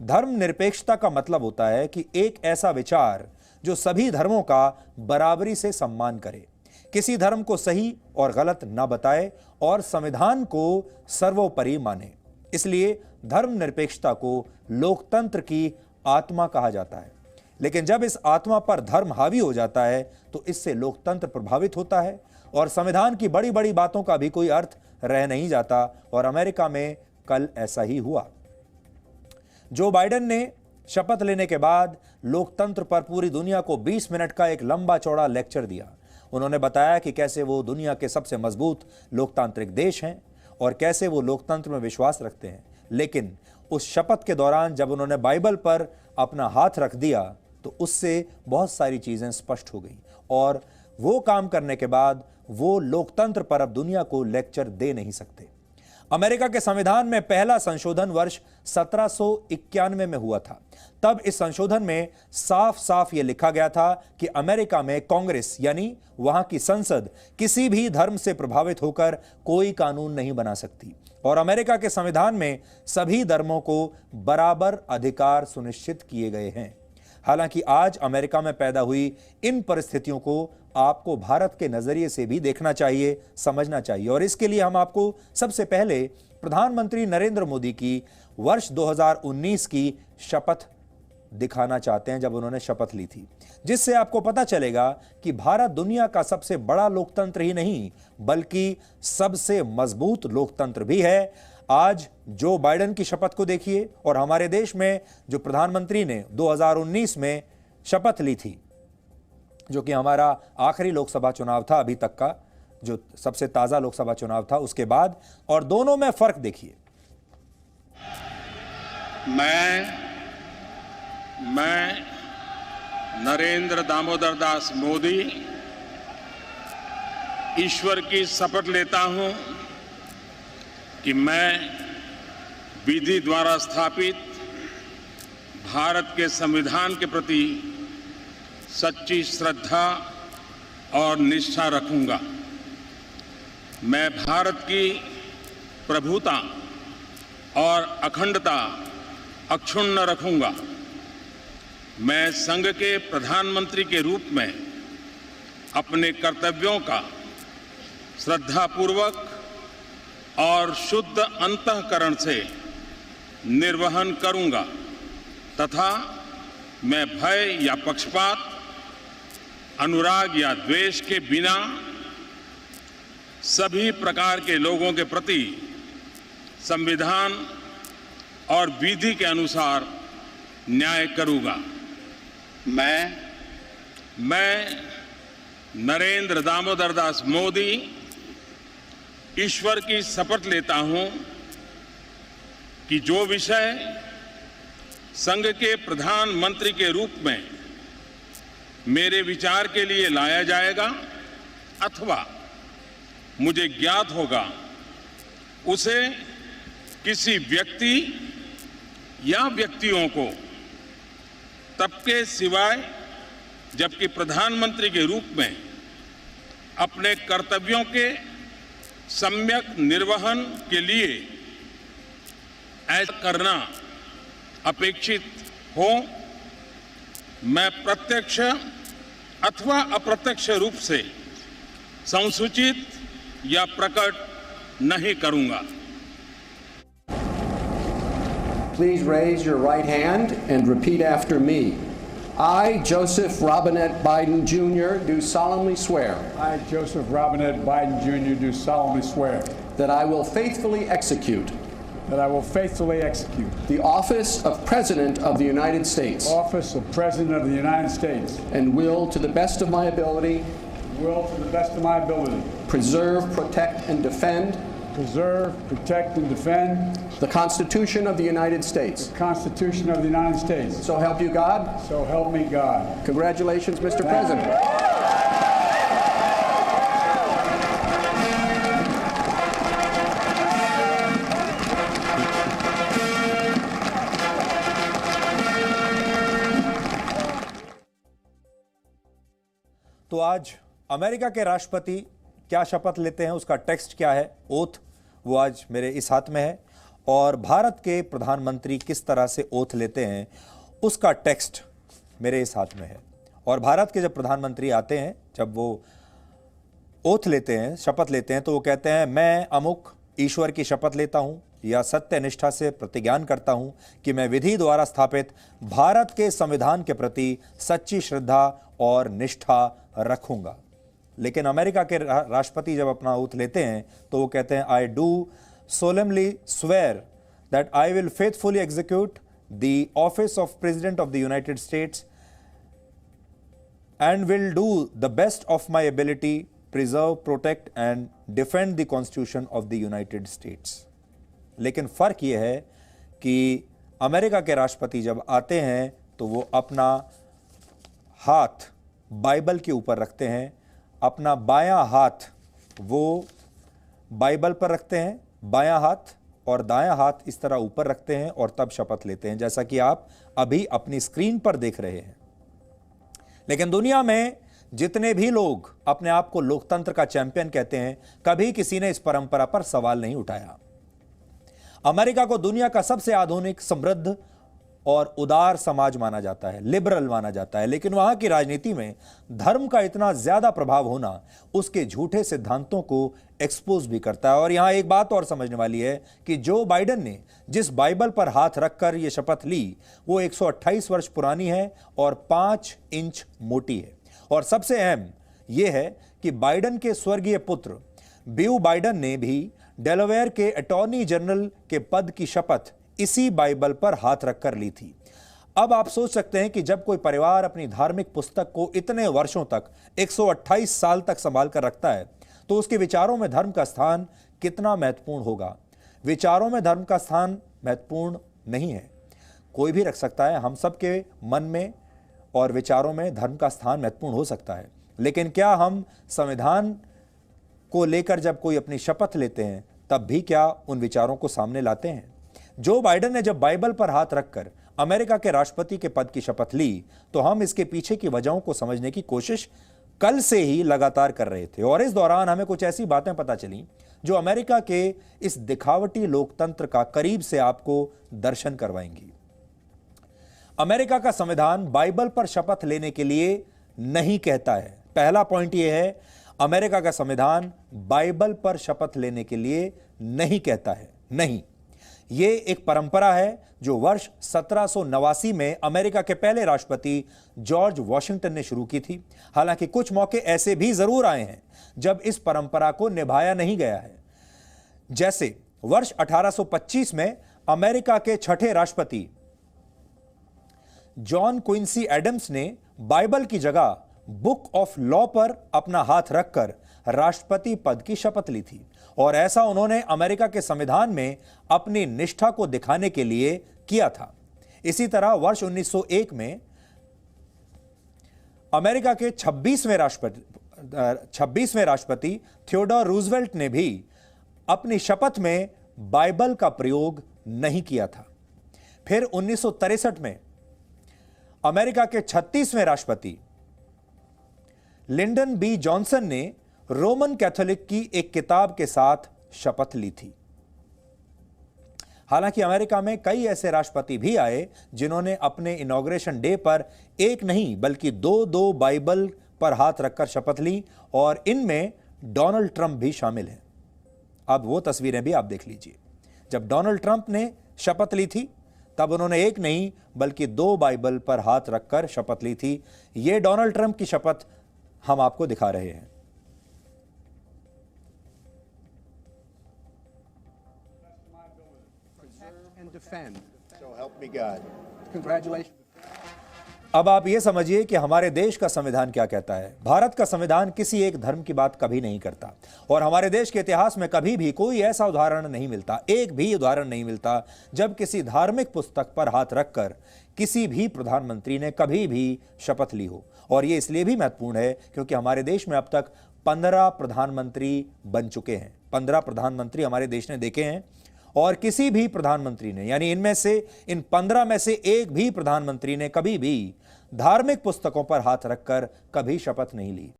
धर्मनिरपेक्षता का मतलब होता है कि एक ऐसा विचार जो सभी धर्मों का बराबरी से सम्मान करे, किसी धर्म को सही और गलत ना बताए और संविधान को सर्वोपरि माने। इसलिए धर्मनिरपेक्षता को लोकतंत्र की आत्मा कहा जाता है। लेकिन जब इस आत्मा पर धर्म हावी हो जाता है तो इससे लोकतंत्र प्रभावित होता है और संविधान की बड़ी बड़ी बातों का भी कोई अर्थ रह नहीं जाता। और अमेरिका में कल ऐसा ही हुआ। जो बाइडेन ने शपथ लेने के बाद लोकतंत्र पर पूरी दुनिया को 20 मिनट का एक लंबा चौड़ा लेक्चर दिया। उन्होंने बताया कि कैसे वो दुनिया के सबसे मजबूत लोकतांत्रिक देश हैं और कैसे वो लोकतंत्र में विश्वास रखते हैं। लेकिन उस शपथ के दौरान जब उन्होंने बाइबल पर अपना हाथ रख दिया तो उससे बहुत सारी चीजें स्पष्ट हो गई और वो काम करने के बाद वो लोकतंत्र पर अब दुनिया को लेक्चर दे नहीं सकते। अमेरिका के संविधान में पहला संशोधन वर्ष 1791 में हुआ था। तब इस संशोधन में साफ साफ यह लिखा गया था कि अमेरिका में कांग्रेस यानी वहां की संसद किसी भी धर्म से प्रभावित होकर कोई कानून नहीं बना सकती और अमेरिका के संविधान में सभी धर्मों को बराबर अधिकार सुनिश्चित किए गए हैं। हालांकि आज अमेरिका में पैदा हुई इन परिस्थितियों को आपको भारत के नजरिए से भी देखना चाहिए, समझना चाहिए। और इसके लिए हम आपको सबसे पहले प्रधानमंत्री नरेंद्र मोदी की वर्ष 2019 की शपथ दिखाना चाहते हैं, जब उन्होंने शपथ ली थी, जिससे आपको पता चलेगा कि भारत दुनिया का सबसे बड़ा लोकतंत्र ही नहीं बल्कि सबसे मजबूत लोकतंत्र भी है। आज जो बाइडेन की शपथ को देखिए और हमारे देश में जो प्रधानमंत्री ने 2019 में शपथ ली थी, जो कि हमारा आखिरी लोकसभा चुनाव था अभी तक का, जो सबसे ताजा लोकसभा चुनाव था उसके बाद, और दोनों में फर्क देखिए। मैं नरेंद्र दामोदर दास मोदी ईश्वर की शपथ लेता हूं कि मैं विधि द्वारा स्थापित भारत के संविधान के प्रति सच्ची श्रद्धा और निष्ठा रखूंगा। मैं भारत की प्रभुता और अखंडता अक्षुण्ण रखूंगा। मैं संघ के प्रधानमंत्री के रूप में अपने कर्तव्यों का श्रद्धापूर्वक और शुद्ध अंतःकरण से निर्वहन करूंगा तथा मैं भय या पक्षपात, अनुराग या द्वेष के बिना सभी प्रकार के लोगों के प्रति संविधान और विधि के अनुसार न्याय करूंगा। मैं नरेंद्र दामोदर दास मोदी ईश्वर की शपथ लेता हूं कि जो विषय संघ के प्रधानमंत्री के रूप में मेरे विचार के लिए लाया जाएगा अथवा मुझे ज्ञात होगा, उसे किसी व्यक्ति या व्यक्तियों को तब के सिवाय जबकि प्रधानमंत्री के रूप में अपने कर्तव्यों के सम्यक निर्वहन के लिए ऐसा करना अपेक्षित हो, मैं प्रत्यक्ष अथवा अप्रत्यक्ष रूप से संसूचित या प्रकट नहीं करूंगा। Please raise your right hand and repeat after me. I, Joseph Robinette Biden Jr., do solemnly swear. I, Joseph Robinette Biden Jr., do solemnly swear. That I will faithfully execute. That I will faithfully execute. The office of President of the United States. Office of President of the United States. And will, to the best of my ability. Will, to the best of my ability. Preserve, protect, and defend. Preserve, protect, and defend. The Constitution of the United States. The Constitution of the United States. So help you God. So help me God. Congratulations, Mr. President. तो आज America के राष्ट्रपति क्या शपथ लेते हैं, उसका text क्या है, ओथ, वो आज मेरे इस हाथ में है। और भारत के प्रधानमंत्री किस तरह से ओथ लेते हैं उसका टेक्स्ट मेरे इस हाथ में है। और भारत के जब प्रधानमंत्री आते हैं, जब वो ओथ लेते हैं, शपथ लेते हैं, तो वो कहते हैं मैं अमुक ईश्वर की शपथ लेता हूं या सत्य निष्ठा से प्रतिज्ञान करता हूं कि मैं विधि द्वारा स्थापित भारत के संविधान के प्रति सच्ची श्रद्धा और निष्ठा रखूंगा। लेकिन अमेरिका के राष्ट्रपति जब अपना ओथ लेते हैं तो वो कहते हैं I do solemnly swear that I will faithfully execute the office of President of the United States and will do the best of my ability, preserve, protect and defend the Constitution of the United States. लेकिन फ़र्क ये है कि America के राष्ट्रपति जब आते हैं तो वो अपना हाथ बाइबल के ऊपर रखते हैं, अपना बायां हाथ वो बाइबल पर रखते हैं, बायां हाथ, और दायां हाथ इस तरह ऊपर रखते हैं और तब शपथ लेते हैं, जैसा कि आप अभी अपनी स्क्रीन पर देख रहे हैं। लेकिन दुनिया में जितने भी लोग अपने आप को लोकतंत्र का चैंपियन कहते हैं, कभी किसी ने इस परंपरा पर सवाल नहीं उठाया। अमेरिका को दुनिया का सबसे आधुनिक, समृद्ध और उदार समाज माना जाता है, लिबरल माना जाता है, लेकिन वहां की राजनीति में धर्म का इतना ज्यादा प्रभाव होना उसके झूठे सिद्धांतों को एक्सपोज भी करता है। और यहां एक बात और समझने वाली है कि जो बाइडेन ने जिस बाइबल पर हाथ रखकर यह शपथ ली वो 128 वर्ष पुरानी है और 5 इंच मोटी है। और सबसे अहम यह है कि बाइडेन के स्वर्गीय पुत्र बियो बाइडेन ने भी डेलावेयर के अटॉर्नी जनरल के पद की शपथ इसी बाइबल पर हाथ रखकर ली थी। अब आप सोच सकते हैं कि जब कोई परिवार अपनी धार्मिक पुस्तक को इतने वर्षों तक 128 साल तक संभाल कर रखता है तो उसके विचारों में धर्म का स्थान कितना महत्वपूर्ण होगा। विचारों में धर्म का स्थान महत्वपूर्ण नहीं है, कोई भी रख सकता है, हम सबके मन में और विचारों में धर्म का स्थान महत्वपूर्ण हो सकता है। लेकिन क्या हम संविधान को लेकर जब कोई अपनी शपथ लेते हैं तब भी क्या उन विचारों को सामने लाते हैं? जो बाइडेन ने जब बाइबल पर हाथ रखकर अमेरिका के राष्ट्रपति के पद की शपथ ली तो हम इसके पीछे की वजहों को समझने की कोशिश कल से ही लगातार कर रहे थे। और इस दौरान हमें कुछ ऐसी बातें पता चली जो अमेरिका के इस दिखावटी लोकतंत्र का करीब से आपको दर्शन करवाएंगी। अमेरिका का संविधान बाइबल पर शपथ लेने के लिए नहीं कहता है। पहला पॉइंट यह है, अमेरिका का संविधान बाइबल पर शपथ लेने के लिए नहीं कहता है। नहीं, ये एक परंपरा है जो वर्ष 1789 में अमेरिका के पहले राष्ट्रपति जॉर्ज वॉशिंगटन ने शुरू की थी। हालांकि कुछ मौके ऐसे भी जरूर आए हैं जब इस परंपरा को निभाया नहीं गया है। जैसे वर्ष 1825 में अमेरिका के छठे राष्ट्रपति जॉन क्विंसी एडम्स ने बाइबल की जगह बुक ऑफ लॉ पर अपना हाथ रखकर राष्ट्रपति पद की शपथ ली थी। और ऐसा उन्होंने अमेरिका के संविधान में अपनी निष्ठा को दिखाने के लिए किया था। इसी तरह वर्ष 1901 में अमेरिका के 26वें राष्ट्रपति थियोडोर रूजवेल्ट ने भी अपनी शपथ में बाइबल का प्रयोग नहीं किया था। फिर 1963 में अमेरिका के 36वें राष्ट्रपति लिंडन बी जॉनसन ने रोमन कैथोलिक की एक किताब के साथ शपथ ली थी। हालांकि अमेरिका में कई ऐसे राष्ट्रपति भी आए जिन्होंने अपने इनॉग्रेशन डे पर एक नहीं बल्कि दो बाइबल पर हाथ रखकर शपथ ली और इनमें डोनाल्ड ट्रंप भी शामिल हैं। अब वो तस्वीरें भी आप देख लीजिए। जब डोनाल्ड ट्रंप ने शपथ ली थी तब उन्होंने एक नहीं बल्कि 2 बाइबल पर हाथ रखकर शपथ ली थी। ये डोनाल्ड ट्रंप की शपथ हम आपको दिखा रहे हैं। And defend. So help me God. Congratulations. अब आप ये समझिए कि हमारे देश का संविधान क्या कहता है। भारत का संविधान किसी एक धर्म की बात कभी नहीं करता और हमारे देश के इतिहास में कभी भी कोई ऐसा उदाहरण नहीं मिलता, एक भी उदाहरण नहीं मिलता जब किसी धार्मिक पुस्तक पर हाथ रखकर किसी भी प्रधानमंत्री ने कभी भी शपथ ली हो। और ये इसलिए भी महत्वपूर्ण है क्योंकि हमारे देश में अब तक 15 प्रधानमंत्री बन चुके हैं। 15 प्रधानमंत्री हमारे देश ने देखे हैं और किसी भी प्रधानमंत्री ने, यानी इनमें से इन 15 में से एक भी प्रधानमंत्री ने कभी भी धार्मिक पुस्तकों पर हाथ रखकर कभी शपथ नहीं ली।